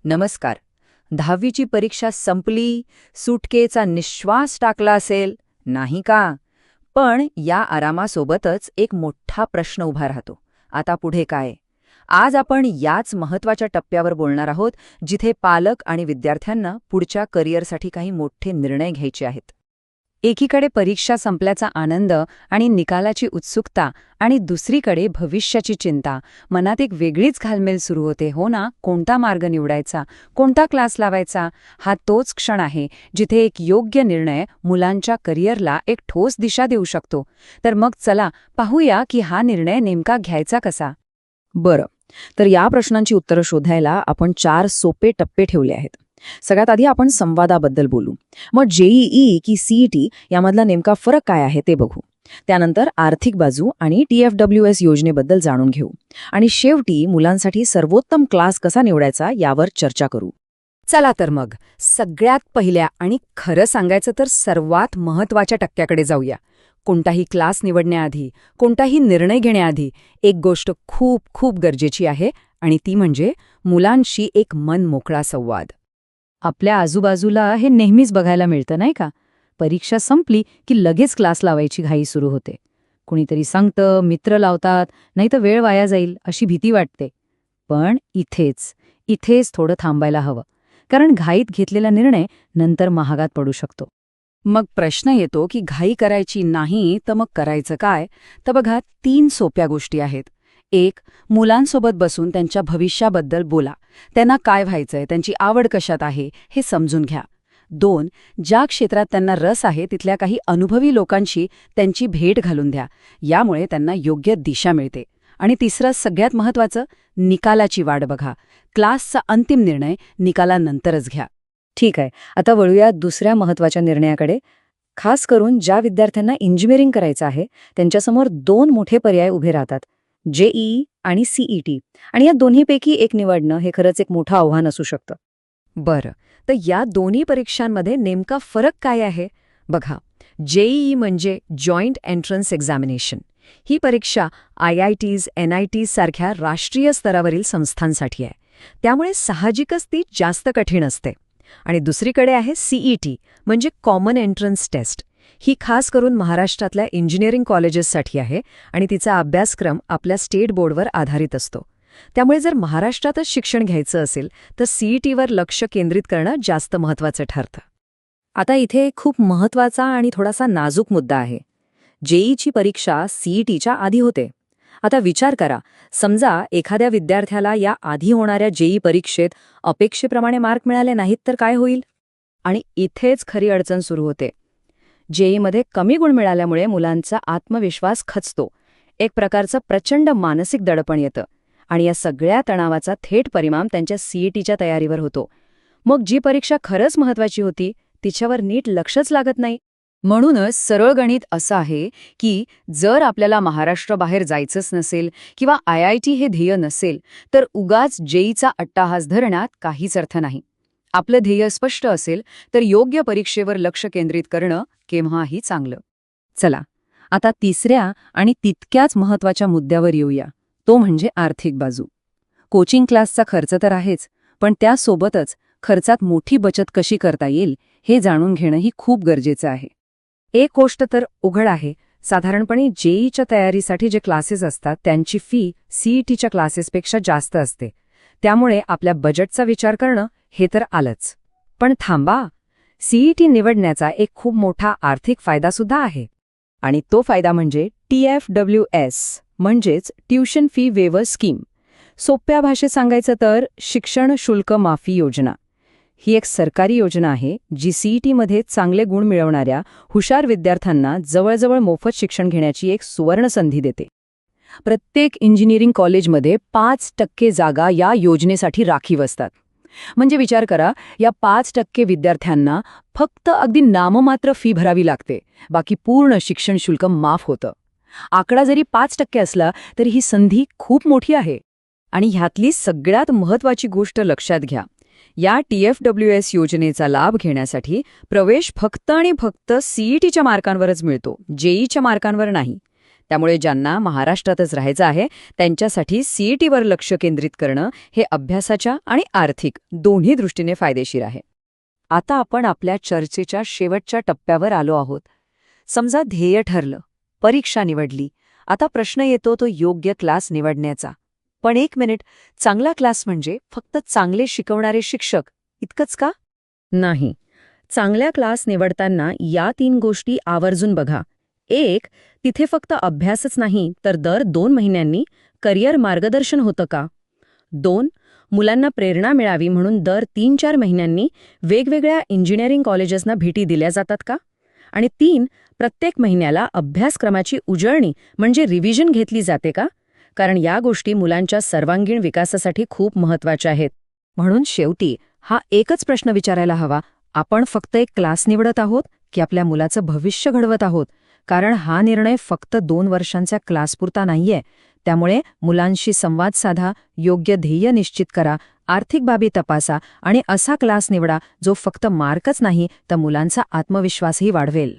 नमस्कार. 10वीची परीक्षा संपली, सुटकेचा निश्वास टाकला असेल, नाही का? पण या आरामासोबतच एक मोठा प्रश्न उभा राहतो. आता पुढे काय? आज आपण याच महत्त्वाच्या टप्प्यावर बोलणार आहोत, जिथे पालक आणि विद्यार्थ्यांना पुढच्या करिअरसाठी काही मोठे निर्णय घ्यायचे आहेत. एकीकडे परीक्षा संपल्याचा आनंद आणि निकालाची उत्सुकता, आणि दुसरीकडे भविष्याची चिंता. मनात एक वेगळीच घालमेल सुरू होते, हो ना? कोणता मार्ग निवडायचा, कोणता क्लास लावायचा? हा तोच क्षण आहे जिथे एक योग्य निर्णय मुलांच्या करिअरला एक ठोस दिशा देऊ शकतो. तर मग चला पाहूया की हा निर्णय नेमका घ्यायचा कसा. बरं, तर या प्रश्नांची उत्तरं शोधायला आपण 4 सोपे टप्पे ठेवले आहेत. सगळ्यात आधी आपण संवादाबद्दल बोलू. मग जेईई की सीईटी यामधला नेमका फरक काय आहे ते बघू. त्यानंतर आर्थिक बाजू आणि TFWS योजनेबद्दल जाणून घेऊ. आणि शेवटी मुलांसाठी सर्वोत्तम क्लास कसा निवडायचा यावर चर्चा करू. चला तर मग सगळ्यात पहिल्या आणि खरं सांगायचं तर सर्वात महत्त्वाच्या टप्प्याकडे जाऊया. कोणताही क्लास निवडण्याआधी, कोणताही निर्णय घेण्याआधी एक गोष्ट खूप खूप गरजेची आहे, आणि ती म्हणजे मुलांशी एक मन मोकळा संवाद. आपल्या आजूबाजूला हे नेहमीच बघायला मिळतं, नाही का? परीक्षा संपली की लगेच क्लास लावायची घाई सुरू होते. कुणीतरी सांगतं, मित्र लावतात, नाही तर वेळ वाया जाईल अशी भीती वाटते. पण इथेच थोडं थांबायला हवं, कारण घाईत घेतलेला निर्णय नंतर महागात पडू शकतो. मग प्रश्न येतो की घाई करायची नाही तर मग करायचं काय? तर बघा, 3 सोप्या गोष्टी आहेत. 1. मुलांसोबत बसून त्यांच्या भविष्याबद्दल बोला. त्यांना काय व्हायचंय, त्यांची आवड कशात आहे हे समजून घ्या. 2. ज्या क्षेत्रात त्यांना रस आहे तिथल्या काही अनुभवी लोकांशी त्यांची भेट घालून द्या. यामुळे त्यांना योग्य दिशा मिळते. आणि 3. सगळ्यात महत्त्वाचं, निकालाची वाट बघा. क्लासचा अंतिम निर्णय निकालानंतरच घ्या. ठीक आहे, आता वळूया दुसऱ्या महत्त्वाच्या निर्णयाकडे. खास करून ज्या विद्यार्थ्यांना इंजिनिअरिंग करायचं आहे त्यांच्यासमोर 2 मोठे पर्याय उभे राहतात, जेईई आणि सीईटी. आणि या दोन्हीपैकी एक निवडणं हे खरंच एक मोठं आव्हान असू शकतं. बरं, तर या दोन्ही परीक्षांमध्ये नेमका फरक काय आहे? बघा, जेईई म्हणजे जॉईंट एंट्रन्स एक्झामिनेशन. ही परीक्षा IITs, NITs सारख्या राष्ट्रीय स्तरावरील संस्थांसाठी आहे. त्यामुळे साहजिकच ती जास्त कठीण असते. आणि दुसरीकडे आहे सीईटी म्हणजे कॉमन एंट्रन्स टेस्ट. ही खास करून महाराष्ट्रातल्या इंजिनिअरिंग कॉलेजेससाठी आहे, आणि तिचा अभ्यासक्रम आपल्या स्टेट बोर्डवर आधारित असतो. त्यामुळे जर महाराष्ट्रातच शिक्षण घ्यायचं असेल तर सीईटीवर लक्ष केंद्रित करणं जास्त महत्त्वाचं ठरतं. आता इथे खूप महत्त्वाचा आणि थोडासा नाजूक मुद्दा आहे. जेईची परीक्षा सीईटीच्या आधी होते. आता विचार करा, समजा एखाद्या विद्यार्थ्याला या आधी होणाऱ्या जेई परीक्षेत अपेक्षेप्रमाणे मार्क मिळाले नाहीत तर काय होईल? आणि इथेच खरी अडचण सुरू होते. जेईमध्ये कमी गुण मिळाल्यामुळे मुलांचा आत्मविश्वास खचतो. एक प्रकारचं प्रचंड मानसिक दडपण येतं, आणि या सगळ्या तणावाचा थेट परिणाम त्यांच्या सीईटीच्या तयारीवर होतो. मग जी परीक्षा खरंच महत्त्वाची होती तिच्यावर नीट लक्षच लागत नाही. म्हणूनच सरळ गणित असं आहे की जर आपल्याला महाराष्ट्राबाहेर जायचंच नसेल किंवा IIT हे ध्येय नसेल तर उगाच जेईचा अट्टाहास धरण्यात काहीच अर्थ नाही. आपलं ध्येय स्पष्ट असेल तर योग्य परीक्षेवर लक्ष केंद्रित करणं केव्हाही चांगलं. चला, आता तिसऱ्या आणि तितक्याच महत्त्वाच्या मुद्द्यावर येऊया, तो म्हणजे आर्थिक बाजू. कोचिंग क्लासचा खर्च तर आहेच, पण त्यासोबतच खर्चात मोठी बचत कशी करता येईल हे जाणून घेणंही खूप गरजेचं आहे. एक गोष्ट तर उघड आहे, साधारणपणे जेईच्या तयारीसाठी जे क्लासेस असतात त्यांची फी सीईटीच्या क्लासेसपेक्षा जास्त असते. त्यामुळे आपल्या बजेटचा विचार करणं हे तर आलंच. पण थांबा, सीईटी निवडण्याचा एक खूप मोठा आर्थिक फायदासुद्धा आहे. आणि तो फायदा म्हणजे TFWS म्हणजेच ट्युशन फी वेवर स्कीम. सोप्या भाषेत सांगायचं तर शिक्षण शुल्क माफी योजना. ही एक सरकारी योजना आहे जी सीईटीमध्ये चांगले गुण मिळवणाऱ्या हुशार विद्यार्थ्यांना जवळजवळ मोफत शिक्षण घेण्याची एक सुवर्ण संधी देते. प्रत्येक इंजिनिअरिंग कॉलेजमध्ये 5% जागा या योजनेसाठी राखीव असतात. म्हणजे विचार करा, या 5% विद्यार्थ्यांना फक्त अगदी नाममात्र फी भरावी लागते, बाकी पूर्ण शिक्षण शुल्क माफ होतं. आकडा जरी 5% असला तरी ही संधी खूप मोठी आहे. आणि ह्यातली सगळ्यात महत्त्वाची गोष्ट लक्षात घ्या, या TFWS योजनेचा लाभ घेण्यासाठी प्रवेश फक्त आणि फक्त सीईटीच्या मार्कांवरच मिळतो, जेईच्या मार्कांवर नाही. त्यामुळे ज्यांना महाराष्ट्रातच राहायचं आहे त्यांच्यासाठी सीईटीवर लक्ष केंद्रित करणं हे अभ्यासाच्या आणि आर्थिक दोन्ही दृष्टीने फायदेशीर आहे. आता आपण आपल्या चर्चेच्या शेवटच्या टप्प्यावर आलो आहोत. समजा ध्येय ठरलं, परीक्षा निवडली, आता प्रश्न येतो तो योग्य क्लास निवडण्याचा. पण एक मिनिट, चांगला क्लास म्हणजे फक्त चांगले शिकवणारे शिक्षक इतकंच का? नाही. चांगल्या क्लास निवडताना या 3 गोष्टी आवर्जून बघा. 1. तिथे फक्त अभ्यासच नाही तर दर 2 महिन्यांनी करिअर मार्गदर्शन होतं का? 2. मुलांना प्रेरणा मिळावी म्हणून दर 3-4 महिन्यांनी वेगवेगळ्या इंजिनिअरिंग कॉलेजेसना भेटी दिल्या जातात का? आणि 3. प्रत्येक महिन्याला अभ्यासक्रमाची उजळणी म्हणजे रिव्हिजन घेतली जाते का? कारण या गोष्टी मुलांच्या सर्वांगीण विकासासाठी खूप महत्त्वाच्या आहेत. म्हणून शेवटी हा एकच प्रश्न विचारायला हवा, आपण फक्त एक क्लास निवडत आहोत की आपल्या मुलाचं भविष्य घडवत आहोत? कारण हा निर्णय फक्त 2 वर्षांच्या क्लासपुरता नाहीये. त्यामुळे मुलांशी संवाद साधा, योग्य ध्येय निश्चित करा, आर्थिक बाबी तपासा आणि असा क्लास निवडा जो फक्त मार्कच नाही तर मुलांचा आत्मविश्वासही वाढवेल.